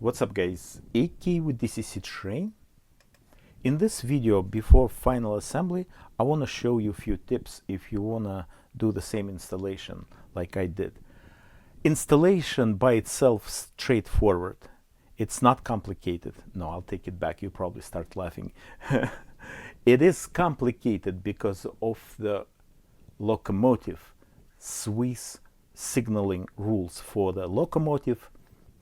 What's up guys, AK with DCC Train. In this video before final assembly I want to show you a few tips if you want to do the same installation like I did. Installation by itself straightforward. It's not complicated. No, I'll take it back, you probably start laughing. It is complicated because of the locomotive Swiss signaling rules for the locomotive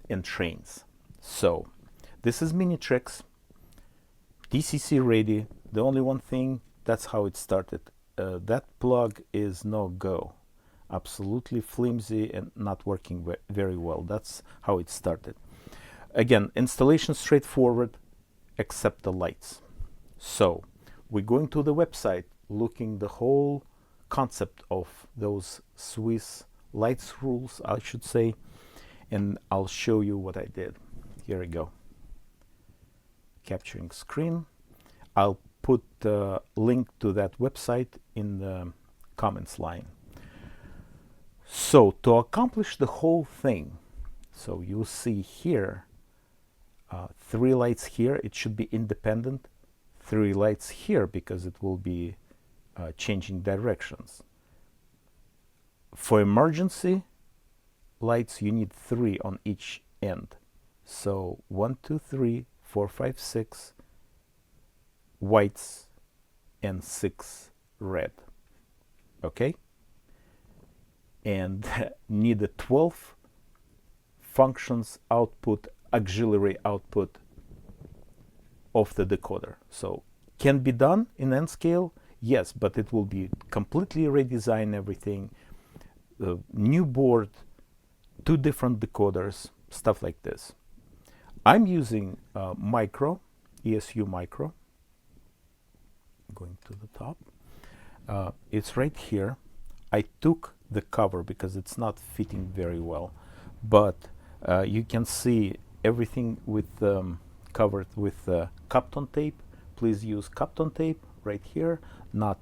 and trains. So this is Minitrix, DCC ready. The only one thing, that's how it started. That plug is no go, absolutely flimsy and not working very well. That's how it started. Again, installation straightforward except the lights. So we're going to the website, looking the whole concept of those Swiss lights rules, I should say, and I'll show you what I did. Here we go. Capturing screen. I'll put a link to that website in the comments line. So to accomplish the whole thing, so you see here, 3 lights here, it should be independent. 3 lights here because it will be changing directions. For emergency lights you need 3 on each end. So 1, 2, 3, 4, 5, 6 whites and 6 red. Okay, and need a 12 functions output, auxiliary output of the decoder. So can be done in N-Scale, yes, but it will be completely redesign everything, new board, 2 different decoders, stuff like this. I'm using Micro, ESU Micro. Going to the top. It's right here. I took the cover because it's not fitting very well, but you can see everything with covered with Kapton tape. Please use Kapton tape right here, not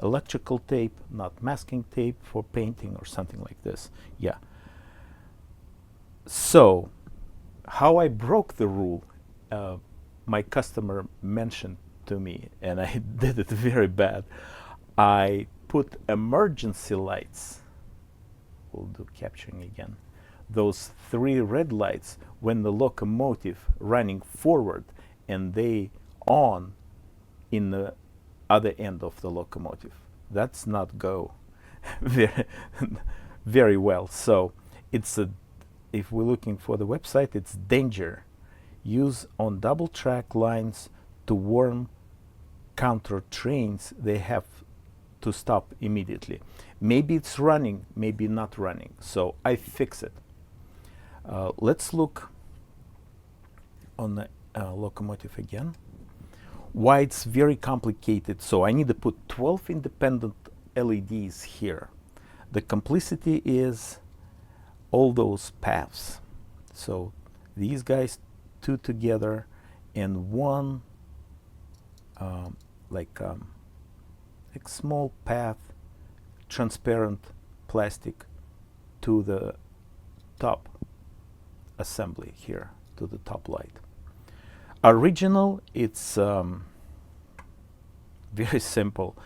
electrical tape, not masking tape for painting or something like this. Yeah. So how I broke the rule, my customer mentioned to me, and I did it very bad. I put emergency lights, we'll do capturing again, those 3 red lights when the locomotive running forward and they on in the other end of the locomotive. That's not go very well. So it's a, if we're looking for the website, it's danger. Use on double track lines to warn counter trains. They have to stop immediately. Maybe it's running, maybe not running. So I fix it. Let's look on the locomotive again. Why it's very complicated. So I need to put 12 independent LEDs here. The complicity is all those paths. So these guys 2 together and 1 like small path, transparent plastic to the top assembly here, to the top light. Original, it's very simple.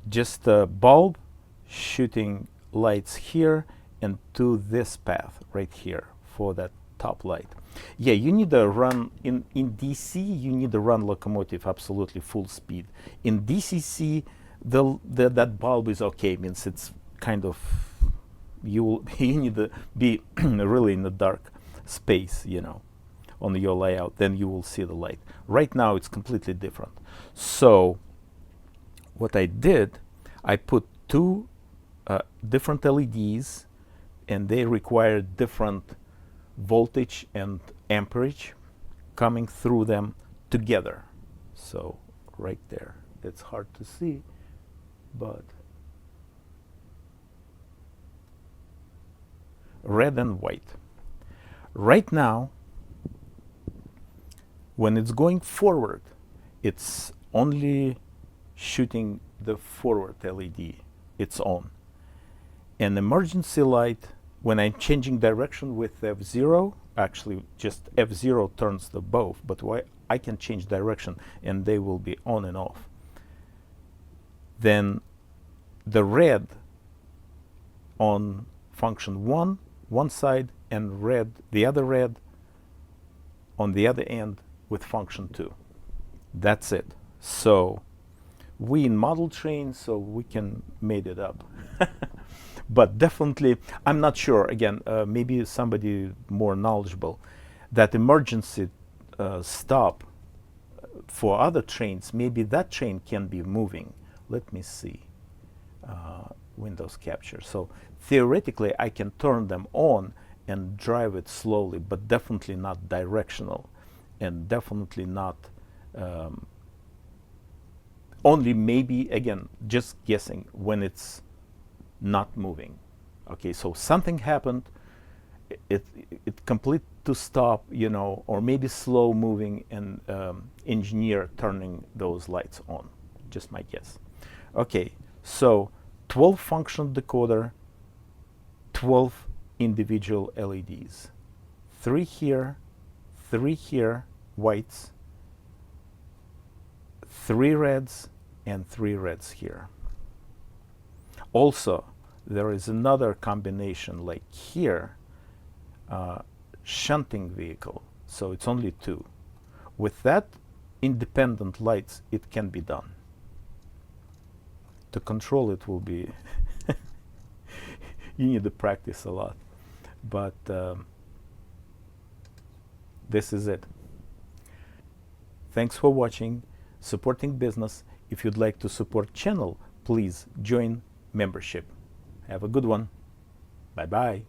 Just a bulb shooting lights here and to this path right here for that top light. Yeah, you need to run in DC, you need to run locomotive absolutely full speed. In DCC, that bulb is okay, means it's kind of, you need to be really in the dark space, you know, on your layout, then you will see the light. Right now it's completely different. So what I did, I put 2 different LEDs and they require different voltage and amperage coming through them together. So right there, it's hard to see, but red and white. Right now, when it's going forward, it's only shooting the forward LED, it's on. An emergency light, when I'm changing direction with F0, actually just F0 turns the both, but why I can change direction and they will be on and off. Then the red on function 1 one side and red, the other red on the other end with function 2. That's it. So we in model train, so we can made it up. But definitely, I'm not sure, again, maybe somebody more knowledgeable, that emergency stop for other trains, maybe that train can be moving. Let me see. Windows capture. So theoretically, I can turn them on and drive it slowly, but definitely not directional, and definitely not only maybe, again, just guessing, when it's not moving. Okay, so something happened, it complete to stop, you know, or maybe slow moving, and engineer turning those lights on. Just my guess. Okay, so 12 function decoder, 12 individual LEDs, 3 here, whites, 3 reds, and 3 reds here. Also, there is another combination, like here, shunting vehicle, so it's only 2. With that independent lights, it can be done. To control it will be you need to practice a lot, but this is it. Thanks for watching, supporting business. If you'd like to support channel, please join membership. Have a good one. Bye bye.